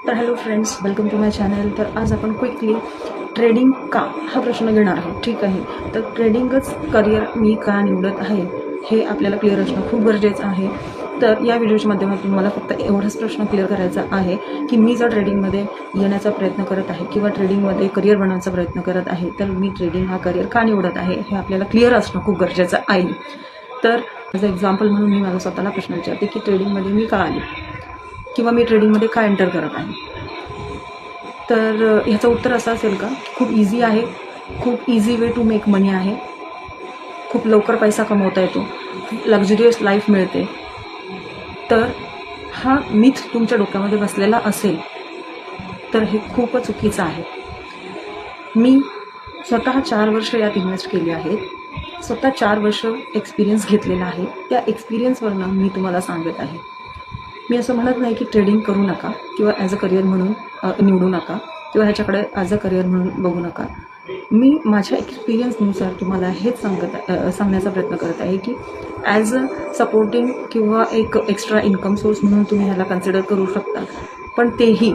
तर hello friends, welcome to my channel. तर आज आपण क्विकली ट्रेडिंग का हा प्रश्न घेणार आहोत. ठीक आहे, तर ट्रेडिंगच करिअर मी का निवडत आहे हे आपल्याला क्लिअर असणं खूप गरजेचं आहे. तर या व्हिडिओच्या माध्यमातून मला फक्त एवढाच प्रश्न क्लिअर करायचा आहे की मी जर ट्रेडिंगमध्ये येण्याचा प्रयत्न करत आहे किंवा ट्रेडिंगमध्ये करिअर बनवण्याचा प्रयत्न करत आहे, तर मी ट्रेडिंग हा करिअर का निवडत आहे हे आपल्याला क्लिअर असणं खूप गरजेचं आहे. तर ॲज अ एक्झाम्पल म्हणून मी मला स्वतःला प्रश्न विचारते की ट्रेडिंगमध्ये मी का आले किंवा मी ट्रेडिंगमध्ये का एंटर करत आहे. तर ह्याचं उत्तर असं असेल का, खूप इझी आहे, खूप इझी वे टू मेक मनी आहे, खूप लवकर पैसा कमवता येतो, लक्झरियस लाईफ मिळते. तर हा मिथ तुमच्या डोक्यामध्ये बसलेला असेल तर हे खूप चुकीचं आहे. मी स्वतः 4 वर्ष यात इन्व्हेस्ट केली आहेत. स्वतः 4 वर्ष एक्सपिरियन्स घेतलेला आहे. त्या एक्सपिरियन्सवरनं मी तुम्हाला सांगत आहे. मी असं म्हणत नाही की ट्रेडिंग करू नका किंवा ॲज अ करिअर म्हणून निवडू नका किंवा ह्याच्याकडे ॲज अ करिअर म्हणून बघू नका. मी माझ्या एक्सपिरियन्सनुसार तुम्हाला हेच सांगण्याचा प्रयत्न करत आहे की ॲज अ सपोर्टिंग किंवा एक एक्स्ट्रा इन्कम सोर्स म्हणून तुम्ही ह्याला कन्सिडर करू शकता. पण तेही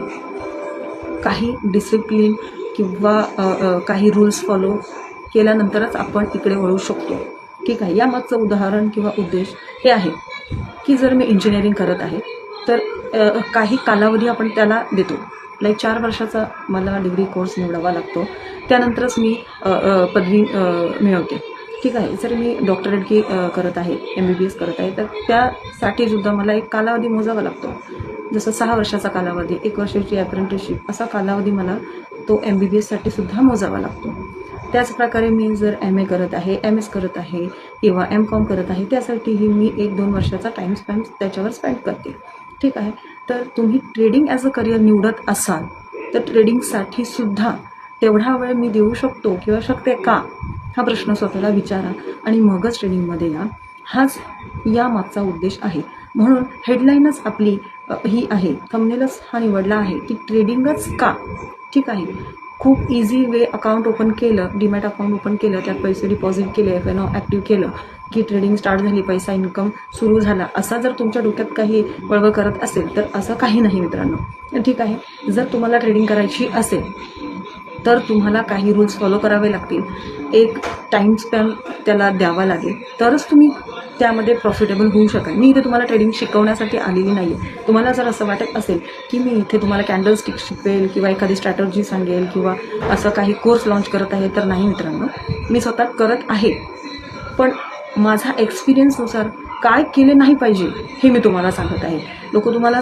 काही डिसिप्लिन किंवा काही रूल्स फॉलो केल्यानंतरच आपण इकडे वळू शकतो. ठीक आहे, यामागचं उदाहरण किंवा उद्देश हे आहे की जर मी इंजिनिअरिंग करत आहे तर काही कालावधी आपण त्याला देतो. लाईक 4 वर्षाचा मला डिग्री कोर्स निवडावा लागतो, त्यानंतरच मी पदवी मिळवते. ठीक आहे, जर मी डॉक्टरेट करत आहे, MBBS करत आहे, तर त्यासाठीसुद्धा मला एक कालावधी मोजावा लागतो. जसं 6 वर्षाचा कालावधी, 1 वर्षाची अप्रेंटिसशिप, असा कालावधी मला तो MBBSसाठी सुद्धा मोजावा लागतो. त्याचप्रकारे मी जर MA करत आहे, MS करत आहे किंवा MCOM करत आहे, त्यासाठीही मी 1-2 वर्षाचा टाईम स्पॅन त्याच्यावर स्पेंड करते. ठीक आहे, तर तुम्ही ट्रेडिंग ॲज अ करिअर निवडत असाल तर ट्रेडिंगसाठी सुद्धा तेवढा वेळ मी देऊ शकतो किंवा शकते का, हा प्रश्न स्वतःला विचारा आणि मगच ट्रेडिंगमध्ये या. हाच यामागचा उद्देश आहे. म्हणून हेडलाईनच आपली ही आहे, थंबनेलच हा निवडला आहे की ट्रेडिंगच का. ठीक आहे, खूप इझी वे अकाउंट ओपन केलं, डीमॅट अकाउंट ओपन केलं, त्यात पैसे डिपॉझिट केले, FNO ॲक्टिव्ह केलं की ट्रेडिंग स्टार्ट झाली, पैसा इन्कम सुरू झाला, असा जर तुमच्या डोक्यात काही वळवळ करत असेल तर असं काही नाही मित्रांनो. ठीक आहे, जर तुम्हाला ट्रेडिंग करायची असेल तर तुम्हाला काही रूल्स फॉलो करावे लागतील, एक टाईम स्पॅन त्याला द्यावा लागेल, तरच तुम्ही त्यामध्ये प्रॉफिटेबल होऊ शकाल. मी इथे तुम्हाला ट्रेडिंग शिकवण्यासाठी आलेली नाही आहे. तुम्हाला जर असं वाटत असेल की मी इथे तुम्हाला कॅन्डल स्टिक शिकवेल किंवा एखादी स्ट्रॅटर्जी सांगेल किंवा असं काही कोर्स लॉन्च करत आहे, तर नाही मित्रांनो. मी स्वतः करत आहे, पण माझा एक्सपिरियन्सनुसार काय केले नाही पाहिजे हे मी तुम्हाला सांगत आहे. लोक तुम्हाला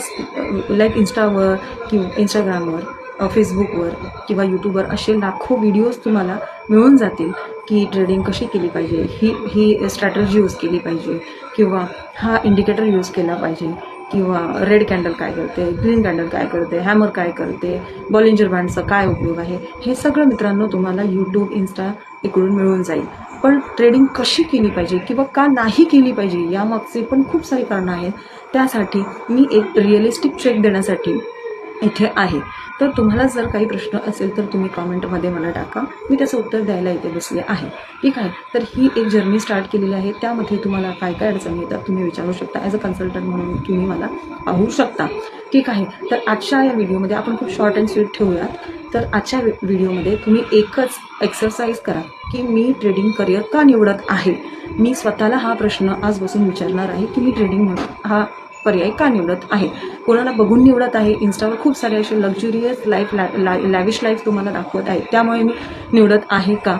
लाईक इंस्टावर किंवा इंस्टाग्रामवर, फेसबुकवर किंवा यूट्यूबवर असे लाखो व्हिडिओज तुम्हाला मिळून जातील की ट्रेडिंग कशी केली पाहिजे, ही स्ट्रॅटर्जी यूज केली पाहिजे किंवा हा इंडिकेटर यूज केला पाहिजे किंवा रेड कॅन्डल काय करते, ग्रीन कॅन्डल काय करते, हॅमर काय करते, बॉलिंजर बँडचा काय उपयोग आहे, हे सगळं मित्रांनो तुम्हाला यूट्यूब, इन्स्टा इकडून मिळून जाईल. पण ट्रेडिंग कशी केली पाहिजे किंवा का नाही केली पाहिजे यामागचे पण खूप सारी कारणं आहेत. त्यासाठी मी एक रिअलिस्टिक चेक देण्यासाठी इथे आहे. तर तुम्हाला जर काही प्रश्न असेल तर तुम्ही कॉमेंटमध्ये मला टाका, मी त्याचं उत्तर द्यायला इथे बसले आहे. ठीक आहे, तर ही एक जर्नी स्टार्ट केलेली आहे. त्यामध्ये तुम्हाला काय काय अडचणी येतात तुम्ही विचारू शकता. ॲज अ कन्सल्टंट म्हणून तुम्ही मला पाहू शकता. ठीक आहे, तर आजच्या या व्हिडिओमध्ये आपण खूप शॉर्ट अँड स्वीट ठेवूयात. तर आजच्या व्हिडिओमध्ये तुम्ही एकच एक्सरसाइज करा की मी ट्रेडिंग करिअर का निवडत आहे. मी स्वतःला हा प्रश्न आज बसून विचारणार आहे की मी ट्रेडिंग हा पर्याय का निवडत आहे. कोणाला बघून निवडत आहे, इन्स्टावर खूप सारे असे लक्झुरियस लाईफ, लॅविश लाईफ तुम्हाला दाखवत आहे, त्यामुळे मी निवडत आहे का.